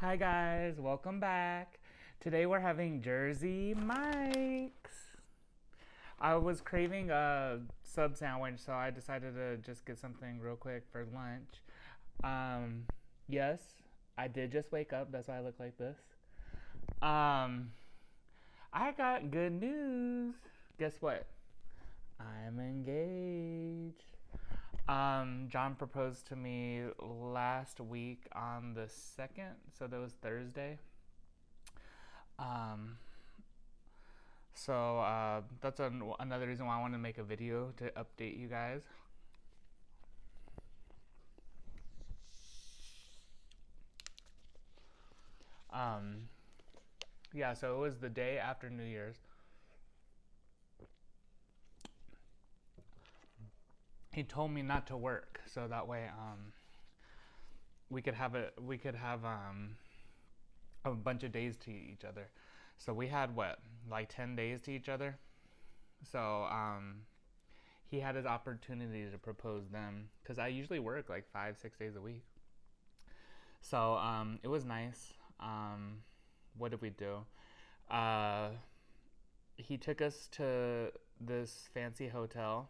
Hi guys, welcome back. Today we're having Jersey Mike's. I was craving a sub sandwich, so I decided to just get something real quick for lunch. Um, yes, I did just wake up. That's why I look like this. Um, I got good news. Guess what? I'm engaged. John proposed to me last week on the 2nd, so that was Thursday. Um, so that's another reason why I want to make a video to update you guys. Um, yeah, so it was the day after New Year's. He told me not to work, so that way we could have a bunch of days to each other. So we had what, like 10 days to each other. So he had his opportunity to propose then, because I usually work like 5-6 days a week. So it was nice. What did we do? Uh, he took us to this fancy hotel.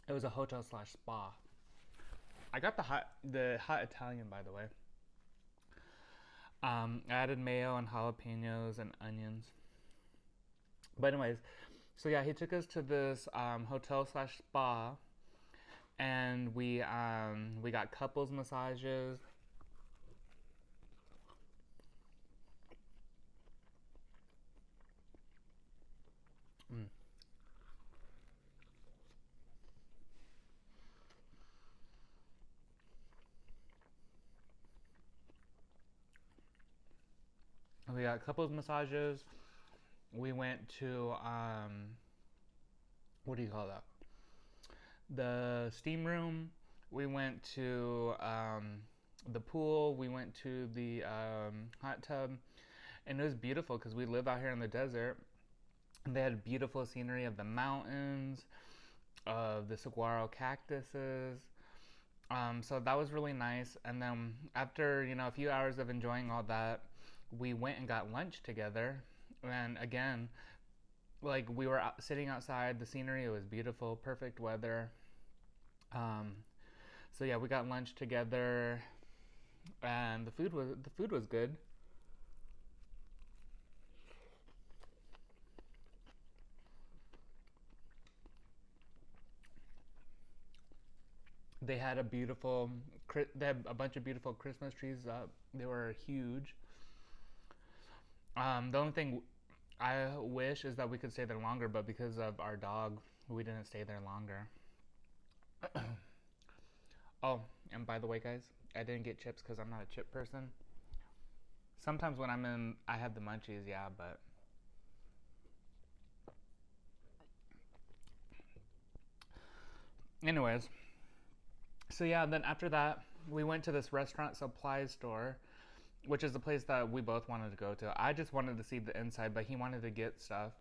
It was a hotel slash spa. I got the hot Italian, by the way. I added mayo and jalapenos and onions. But anyways, so yeah, he took us to this hotel slash spa, and we got couples massages. Mm. We got couples massages. We went to what do you call that? The steam room. We went to the pool. We went to the hot tub, and it was beautiful because we live out here in the desert. And they had beautiful scenery of the mountains, of the saguaro cactuses. So that was really nice. And then after a few hours of enjoying all that, we went and got lunch together. And again, like we were sitting outside, the scenery was beautiful, perfect weather. Um, so yeah, we got lunch together, and the food was good. They had they had a bunch of beautiful Christmas trees up. They were huge. The only thing I wish is that we could stay there longer, but because of our dog, we didn't stay there longer. Oh, and by the way, guys, I didn't get chips because I'm not a chip person. Sometimes when I have the munchies, yeah, but anyways. So yeah, then after that, we went to this restaurant supply store, which is the place that we both wanted to go to. I just wanted to see the inside, but he wanted to get stuff.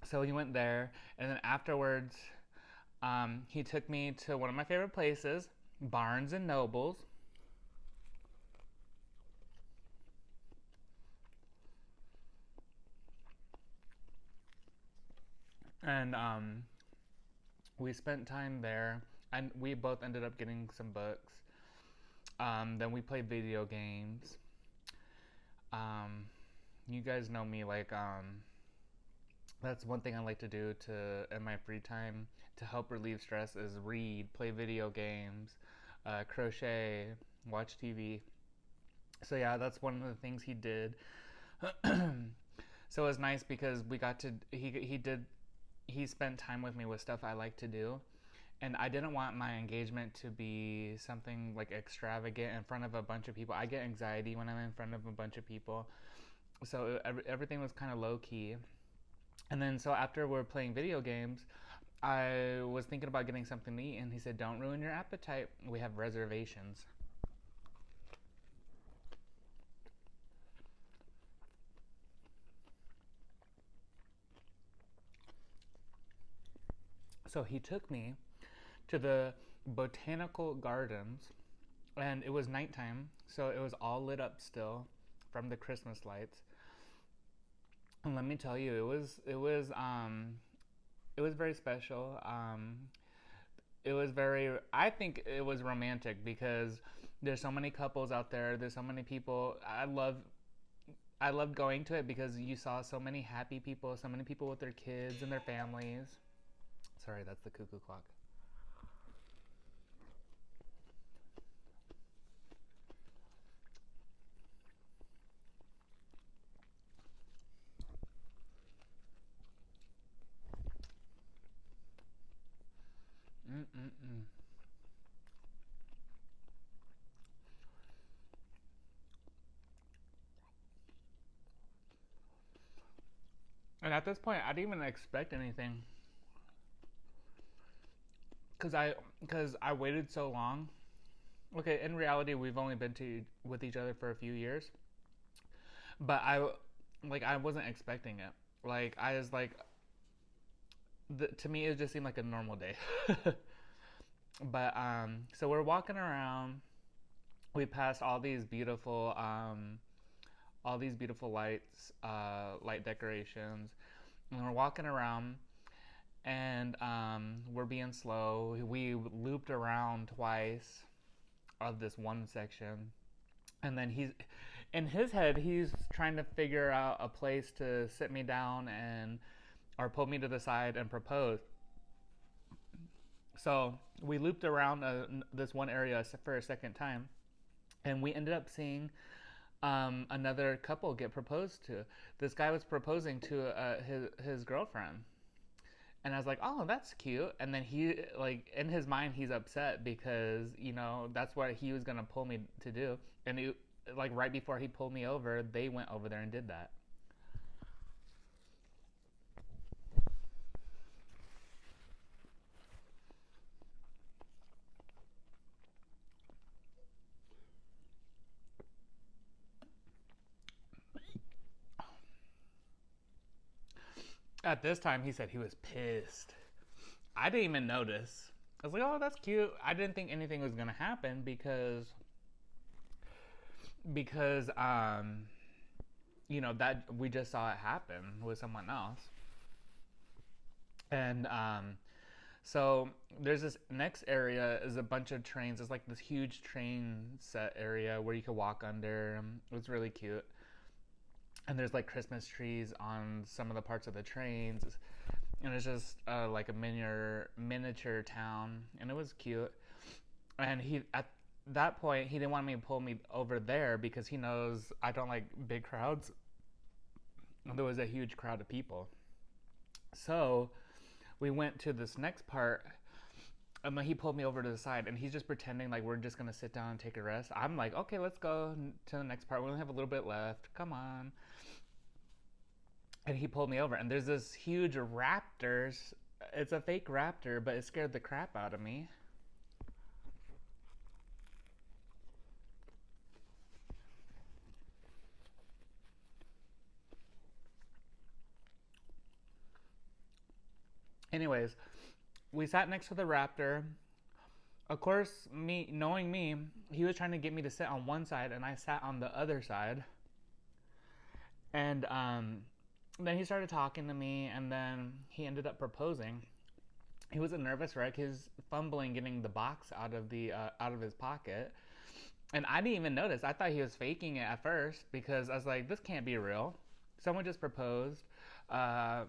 So he went there, and then afterwards, he took me to one of my favorite places, Barnes and Nobles, and we spent time there, and we both ended up getting some books. Then we played video games. Um, you guys know me, like that's one thing I like to do to in my free time to help relieve stress is read, play video games, crochet, watch TV. So yeah, that's one of the things he did. So it was nice because we got to he spent time with me with stuff I like to do. And I didn't want my engagement to be something like extravagant in front of a bunch of people. I get anxiety when I'm in front of a bunch of people. So everything was kind of low key. And then so after we're playing video games, I was thinking about getting something to eat, and he said, "Don't ruin your appetite. We have reservations." So he took me to the botanical gardens, and it was nighttime, so it was all lit up still from the Christmas lights. And let me tell you, it was very special. It was very, I think it was romantic because there's so many couples out there. There's so many people. I loved going to it because you saw so many happy people, so many people with their kids and their families. Sorry, that's the cuckoo clock. Mm-mm-mm. And at this point, I didn't even expect anything because I waited so long. Okay, in reality, we've only been to with each other for a few years, but I wasn't expecting it. Like I was like, to me, it just seemed like a normal day. But so we're walking around. We passed all these beautiful lights, light decorations, and we're walking around, and we're being slow. We looped around twice of this one section, and then he's in his head he's trying to figure out a place to sit me down and or pull me to the side and propose. So we looped around this one area for a second time, and we ended up seeing another couple get proposed to. This guy was proposing to his girlfriend, and I was like, "Oh, that's cute." And then he like in his mind he's upset because that's what he was gonna pull me to do, and like right before he pulled me over, they went over there and did that. At this time, he said he was pissed. I didn't even notice. I was like, "Oh, that's cute." I didn't think anything was gonna happen because that we just saw it happen with someone else, and so there's this next area is a bunch of trains. It's like this huge train set area where you could walk under. It was really cute, and there's like Christmas trees on some of the parts of the trains, and it's just like a miniature town, and it was cute. And he at that point he didn't want me to pull me over there because he knows I don't like big crowds. There was a huge crowd of people, so we went to this next part. And then he pulled me over to the side, and he's just pretending like we're just gonna sit down and take a rest. I'm like, okay, let's go to the next part. We only have a little bit left. Come on. And he pulled me over, and there's this huge raptor. It's a fake raptor, but it scared the crap out of me. Anyways, we sat next to the raptor. Of course, me knowing me, he was trying to get me to sit on one side, and I sat on the other side. And then he started talking to me, and then he ended up proposing. He was a nervous wreck. He was fumbling getting the box out of his pocket, and I didn't even notice. I thought he was faking it at first because I was like, "This can't be real." Someone just proposed. I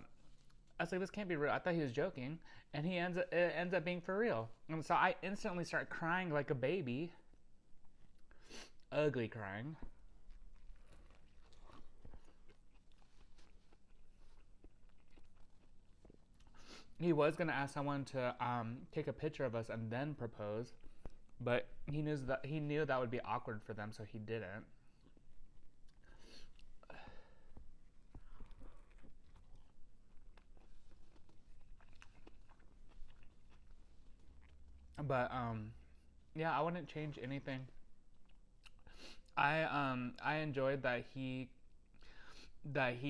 was like, "This can't be real." I thought he was joking, and it ends up being for real. And so I instantly start crying like a baby, ugly crying. He was gonna ask someone to take a picture of us and then propose, but he knew that would be awkward for them, so he didn't. But yeah, I wouldn't change anything. I enjoyed that he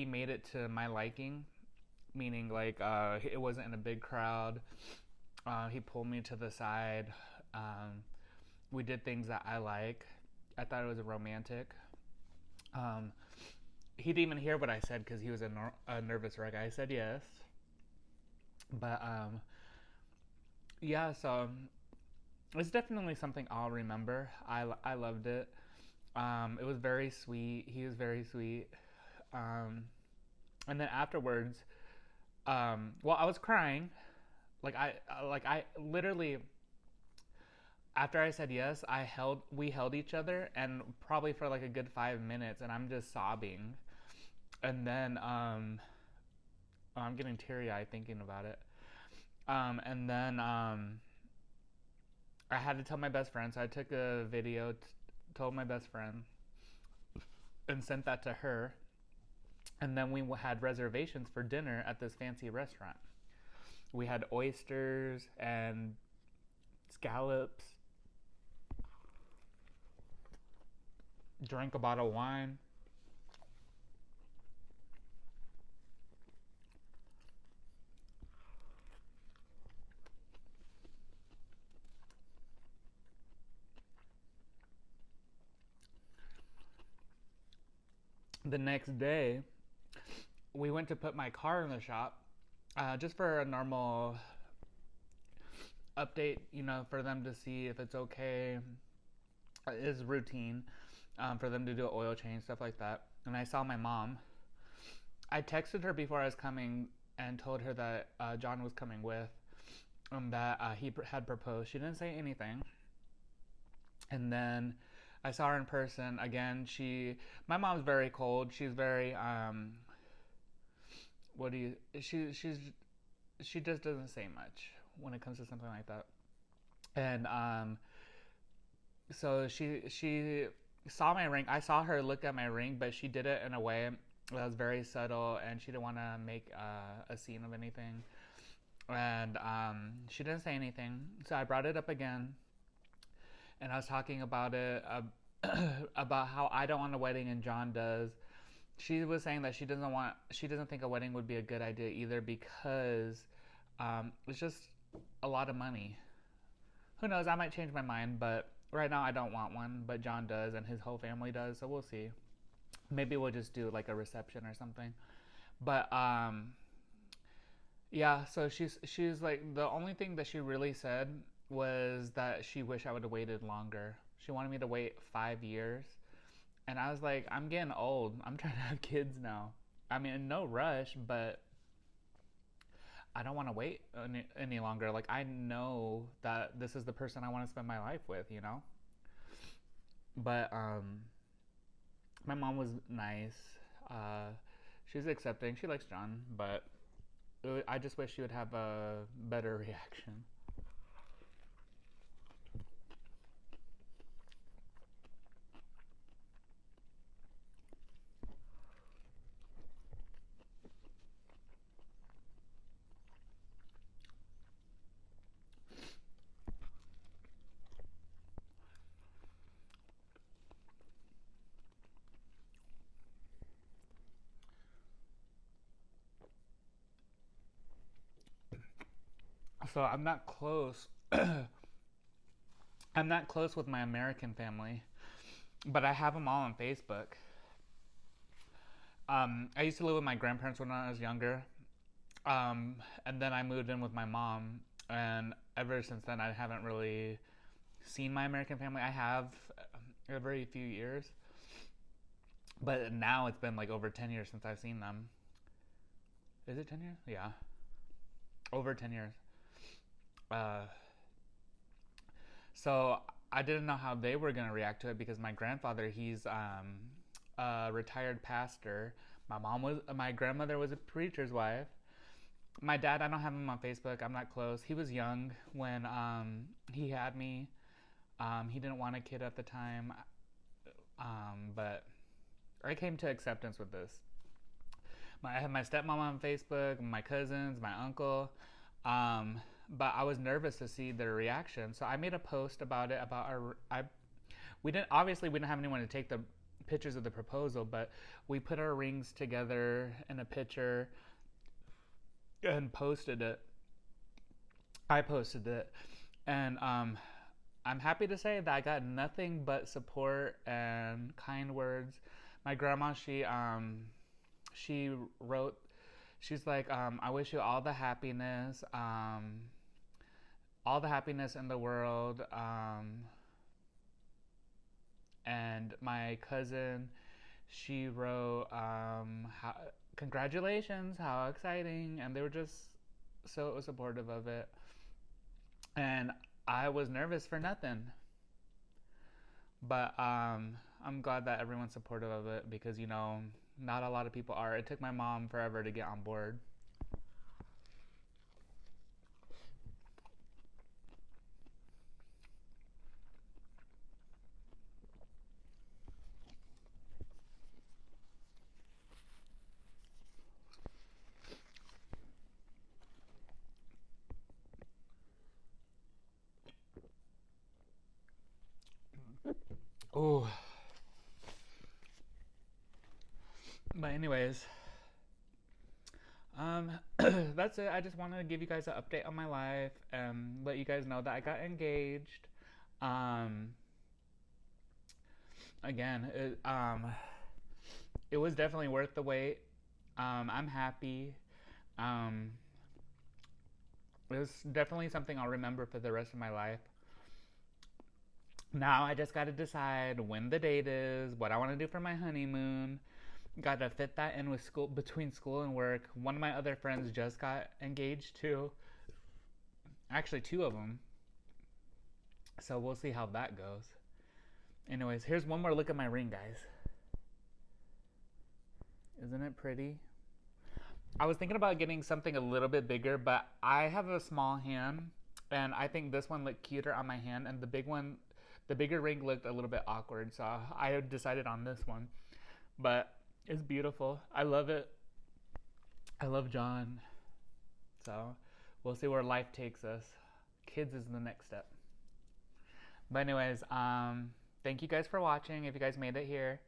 made it to my liking, meaning like it wasn't in a big crowd. He pulled me to the side. We did things that I like. I thought it was romantic. Um, he didn't even hear what I said because he was a nervous wreck. I said yes, but yeah. So it's definitely something I'll remember. I loved it. It was very sweet. He was very sweet. Um, and then afterwards, well, I was crying. Like I literally, after I said yes, we held each other, and probably for like a good 5 minutes, and I'm just sobbing. And then, I'm getting teary eyed thinking about it. And then, I had to tell my best friend, so I took a video, told my best friend, and sent that to her. And then we had reservations for dinner at this fancy restaurant. We had oysters and scallops, drank a bottle of wine. The next day, we went to put my car in the shop, just for a normal update, for them to see if it's okay. It's routine, for them to do an oil change, stuff like that. And I saw my mom. I texted her before I was coming and told her that John was coming with, that he had proposed. She didn't say anything. And then I saw her in person again. My mom's very cold. She's very what do you? She just doesn't say much when it comes to something like that. And so she saw my ring. I saw her look at my ring, but she did it in a way that was very subtle, and she didn't want to make a scene of anything. And she didn't say anything. So I brought it up again, and I was talking about it, about how I don't want a wedding and John does. She was saying that she doesn't think a wedding would be a good idea either, because it's just a lot of money. Who knows? I might change my mind, but right now I don't want one. But John does, and his whole family does. So we'll see. Maybe we'll just do like a reception or something. But yeah. So she's like, the only thing that she really said was that she wished I would have waited longer. She wanted me to wait 5 years. And I was like, I'm getting old. I'm trying to have kids now. I mean, no rush, but I don't want to wait any longer. Like, I know that this is the person I want to spend my life with. But my mom was nice. She's accepting. She likes John, but I just wish she would have a better reaction. So I'm not close. I'm not close with my American family, but I have them all on Facebook. I used to live with my grandparents when I was younger, and then I moved in with my mom, and ever since then I haven't really seen my American family. I have every few years, but now it's been like over 10 years since I've seen them. Is it 10 years? Yeah, over 10 years. Uh, so I didn't know how they were gonna react to it, because my grandfather, he's a retired pastor. My grandmother was a preacher's wife. My dad, I don't have him on Facebook. I'm not close. He was young when he had me. He didn't want a kid at the time, but I came to acceptance with this. I have my stepmom on Facebook, my cousins, my uncle. But I was nervous to see their reaction, so I made a post about it. We didn't have anyone to take the pictures of the proposal, but we put our rings together in a picture, and posted it. I posted it, and I'm happy to say that I got nothing but support and kind words. My grandma, she wrote, she's like, I wish you all the happiness in the world. And my cousin, she wrote, congratulations, how exciting, and they were just so supportive of it. And I was nervous for nothing, but I'm glad that everyone's supportive of it because not a lot of people are. It took my mom forever to get on board. Oh, but anyways, that's it. I just wanted to give you guys an update on my life and let you guys know that I got engaged. Um, Again, it was definitely worth the wait. I'm happy. Um, it was definitely something I'll remember for the rest of my life. Now I just got to decide when the date is, what I want to do for my honeymoon. Got to fit that in with school, between school and work. One of my other friends just got engaged too. Actually, two of them. So we'll see how that goes. Anyways, here's one more look at my ring, guys. Isn't it pretty? I was thinking about getting something a little bit bigger, but I have a small hand, and I think this one looked cuter on my hand, and the bigger ring looked a little bit awkward, so I decided on this one. But it's beautiful. I love it. I love John. So we'll see where life takes us. Kids is the next step. But anyways, thank you guys for watching if you guys made it here.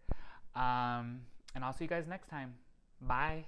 And I'll see you guys next time. Bye.